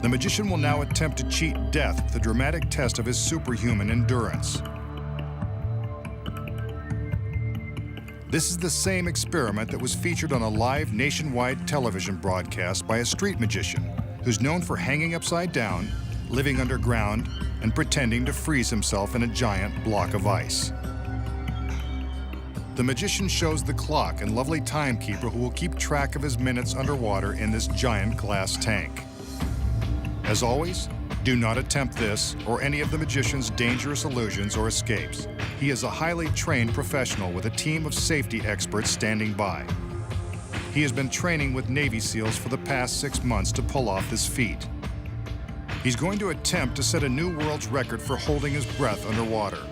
The magician will now attempt to cheat death with a dramatic test of his superhuman endurance. This is the same experiment that was featured on a live nationwide television broadcast by a street magician who's known for hanging upside down, living underground, and pretending to freeze himself in a giant block of ice. The magician shows the clock and lovely timekeeper who will keep track of his minutes underwater in this giant glass tank. As always, do not attempt this or any of the magician's dangerous illusions or escapes. He is a highly trained professional with a team of safety experts standing by. He has been training with Navy SEALs for the past 6 months to pull off this feat. He's going to attempt to set a new world's record for holding his breath underwater.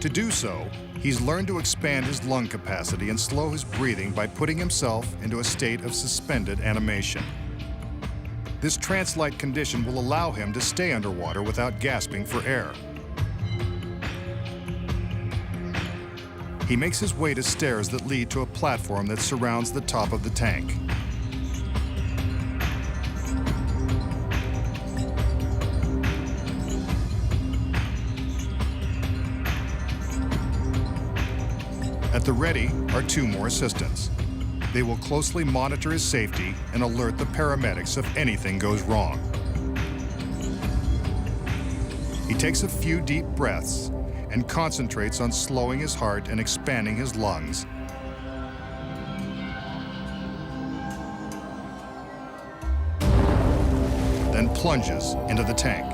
To do so, he's learned to expand his lung capacity and slow his breathing by putting himself into a state of suspended animation. This trance-like condition will allow him to stay underwater without gasping for air. He makes his way to stairs that lead to a platform that surrounds the top of the tank. At the ready are 2 more assistants. They will closely monitor his safety and alert the paramedics if anything goes wrong. He takes a few deep breaths and concentrates on slowing his heart and expanding his lungs. Then plunges into the tank.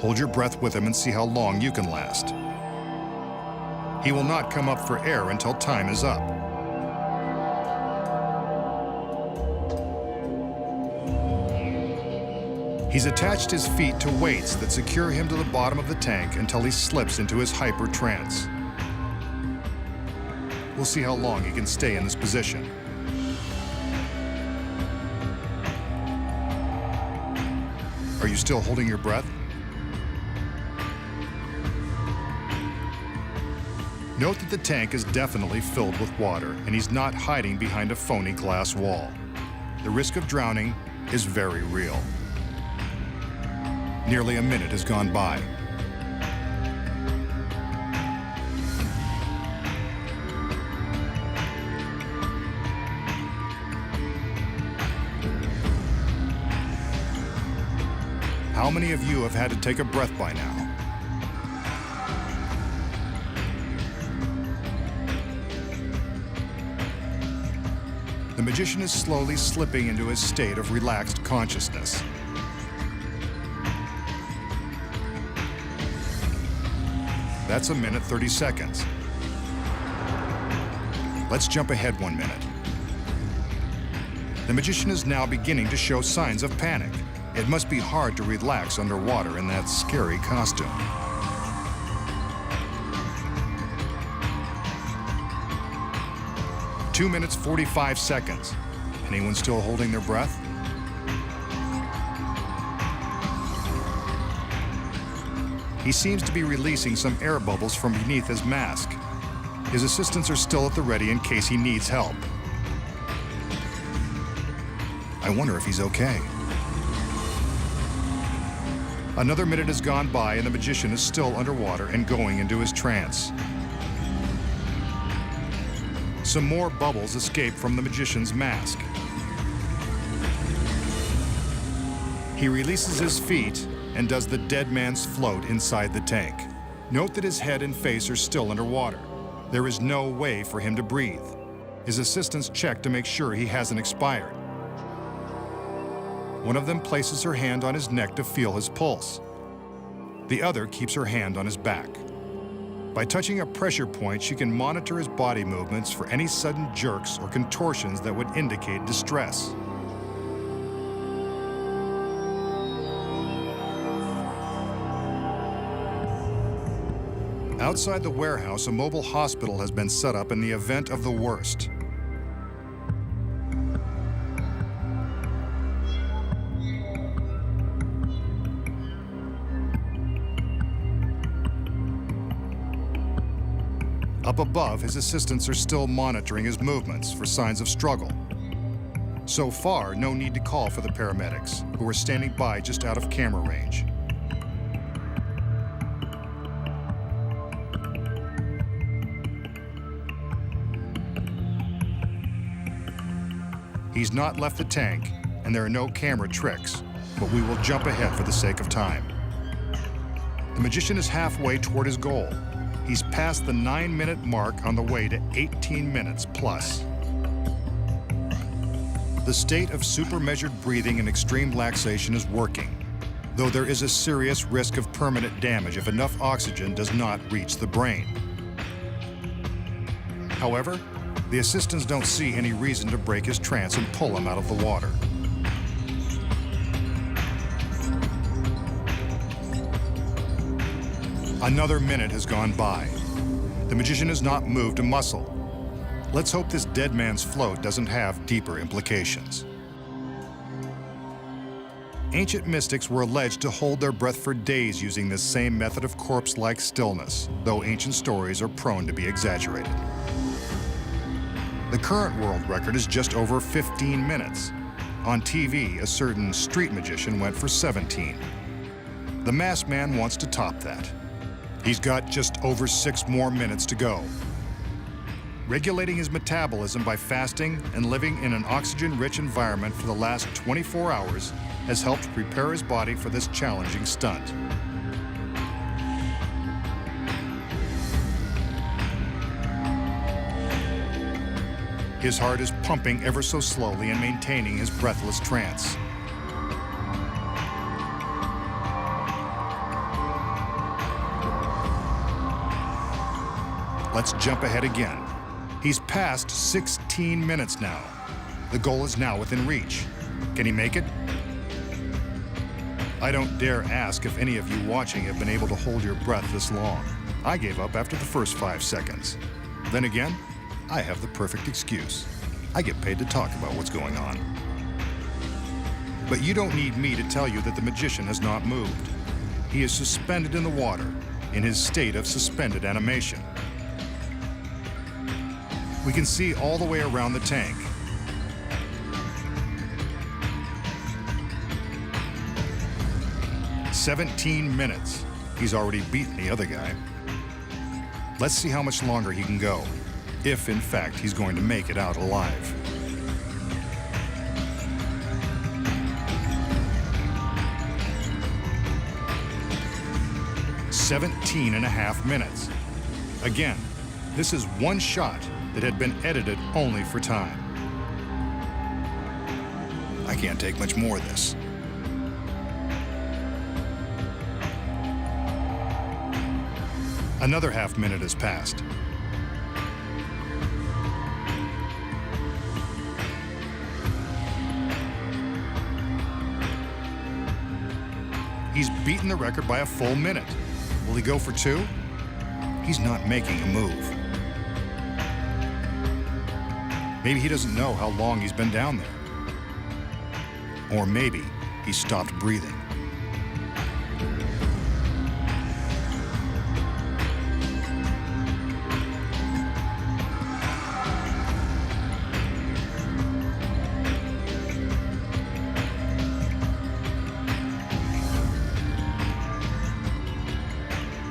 Hold your breath with him and see how long you can last. He will not come up for air until time is up. He's attached his feet to weights that secure him to the bottom of the tank until he slips into his hyper trance. We'll see how long he can stay in this position. Are you still holding your breath? Note that the tank is definitely filled with water, and he's not hiding behind a phony glass wall. The risk of drowning is very real. Nearly a minute has gone by. How many of you have had to take a breath by now? The magician is slowly slipping into his state of relaxed consciousness. That's 1 minute 30 seconds. Let's jump ahead 1 minute. The magician is now beginning to show signs of panic. It must be hard to relax underwater in that scary costume. Two minutes 45 seconds. Anyone still holding their breath? He seems to be releasing some air bubbles from beneath his mask. His assistants are still at the ready in case he needs help. I wonder if he's okay. Another minute has gone by and the magician is still underwater and going into his trance. Some more bubbles escape from the magician's mask. He releases his feet and does the dead man's float inside the tank. Note that his head and face are still underwater. There is no way for him to breathe. His assistants check to make sure he hasn't expired. One of them places her hand on his neck to feel his pulse. The other keeps her hand on his back. By touching a pressure point, she can monitor his body movements for any sudden jerks or contortions that would indicate distress. Outside the warehouse, a mobile hospital has been set up in the event of the worst. Up above, his assistants are still monitoring his movements for signs of struggle. So far, no need to call for the paramedics, who are standing by just out of camera range. He's not left the tank, and there are no camera tricks, but we will jump ahead for the sake of time. The magician is halfway toward his goal. He's past the 9-minute mark on the way to 18 minutes plus. The state of super measured breathing and extreme relaxation is working, though there is a serious risk of permanent damage if enough oxygen does not reach the brain. However, the assistants don't see any reason to break his trance and pull him out of the water. Another minute has gone by. The magician has not moved a muscle. Let's hope this dead man's float doesn't have deeper implications. Ancient mystics were alleged to hold their breath for days using this same method of corpse-like stillness, though ancient stories are prone to be exaggerated. The current world record is just over 15 minutes. On TV, a certain street magician went for 17. The masked man wants to top that. He's got just over 6 more minutes to go. Regulating his metabolism by fasting and living in an oxygen-rich environment for the last 24 hours has helped prepare his body for this challenging stunt. His heart is pumping ever so slowly and maintaining his breathless trance. Let's jump ahead again. He's past 16 minutes now. The goal is now within reach. Can he make it? I don't dare ask if any of you watching have been able to hold your breath this long. I gave up after the first 5 seconds. Then again, I have the perfect excuse. I get paid to talk about what's going on. But you don't need me to tell you that the magician has not moved. He is suspended in the water, in his state of suspended animation. We can see all the way around the tank. "17 minutes. He's already beaten the other guy. Let's see how much longer he can go, if in fact he's going to make it out alive. "17.5 minutes. Again, this is one shot that had been edited only for time. I can't take much more of this. Another half minute has passed. He's beaten the record by a full minute. Will he go for 2? He's not making a move. Maybe he doesn't know how long he's been down there. Or maybe he stopped breathing.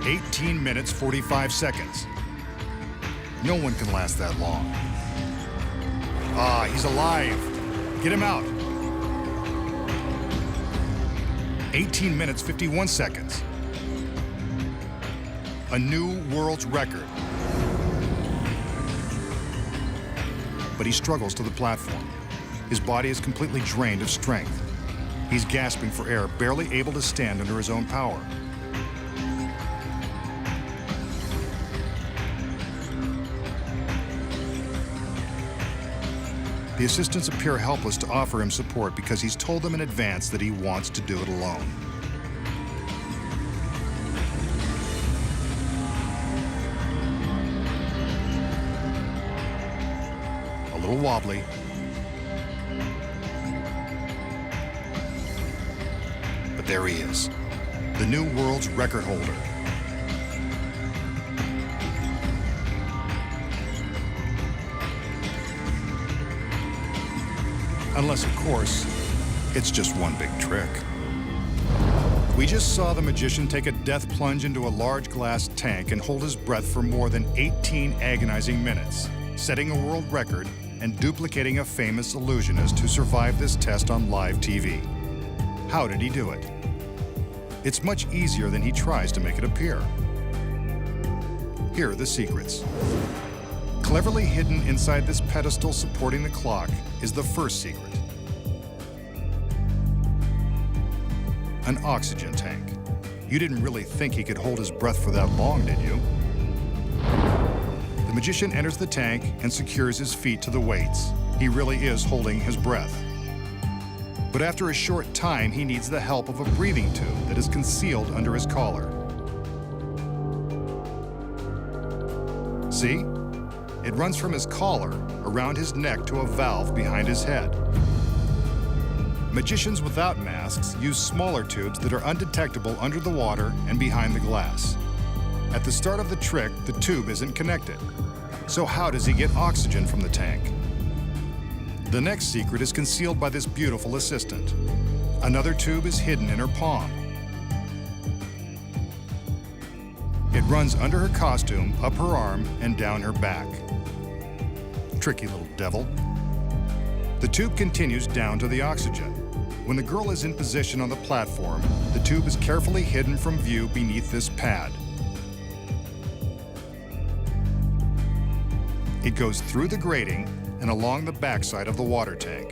"18 minutes, 45 seconds. No one can last that long. Ah, he's alive. Get him out. 18 minutes, 51 seconds. A new world's record. But he struggles to the platform. His body is completely drained of strength. He's gasping for air, barely able to stand under his own power. The assistants appear helpless to offer him support because he's told them in advance that he wants to do it alone. A little wobbly. But there he is, the new world's record holder. Unless, of course, it's just one big trick. We just saw the magician take a death plunge into a large glass tank and hold his breath for more than 18 agonizing minutes, setting a world record and duplicating a famous illusionist who survived this test on live TV. How did he do it? It's much easier than he tries to make it appear. Here are the secrets. Cleverly hidden inside this pedestal supporting the clock is the first secret. An oxygen tank. You didn't really think he could hold his breath for that long, did you? The magician enters the tank and secures his feet to the weights. He really is holding his breath. But after a short time, he needs the help of a breathing tube that is concealed under his collar. See? It runs from his collar around his neck to a valve behind his head. Magicians without masks use smaller tubes that are undetectable under the water and behind the glass. At the start of the trick, the tube isn't connected. So how does he get oxygen from the tank? The next secret is concealed by this beautiful assistant. Another tube is hidden in her palm. It runs under her costume, up her arm, and down her back. Tricky little devil. The tube continues down to the oxygen. When the girl is in position on the platform, the tube is carefully hidden from view beneath this pad. It goes through the grating and along the backside of the water tank.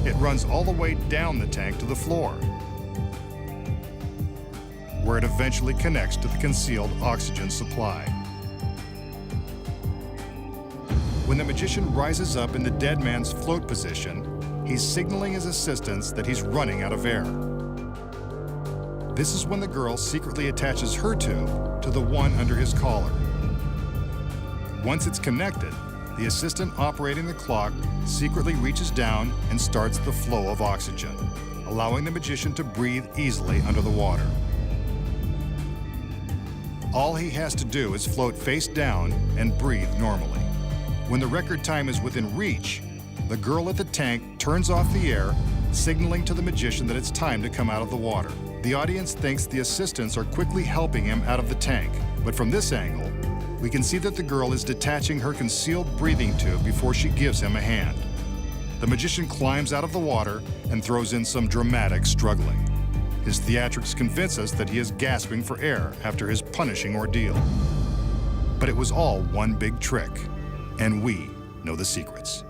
It runs all the way down the tank to the floor, where it eventually connects to the concealed oxygen supply. When the magician rises up in the dead man's float position, he's signaling his assistants that he's running out of air. This is when the girl secretly attaches her tube to the one under his collar. Once it's connected, the assistant operating the clock secretly reaches down and starts the flow of oxygen, allowing the magician to breathe easily under the water. All he has to do is float face down and breathe normally. When the record time is within reach, the girl at the tank turns off the air, signaling to the magician that it's time to come out of the water. The audience thinks the assistants are quickly helping him out of the tank, but from this angle, we can see that the girl is detaching her concealed breathing tube before she gives him a hand. The magician climbs out of the water and throws in some dramatic struggling. His theatrics convince us that he is gasping for air after his punishing ordeal. But it was all one big trick, and we know the secrets.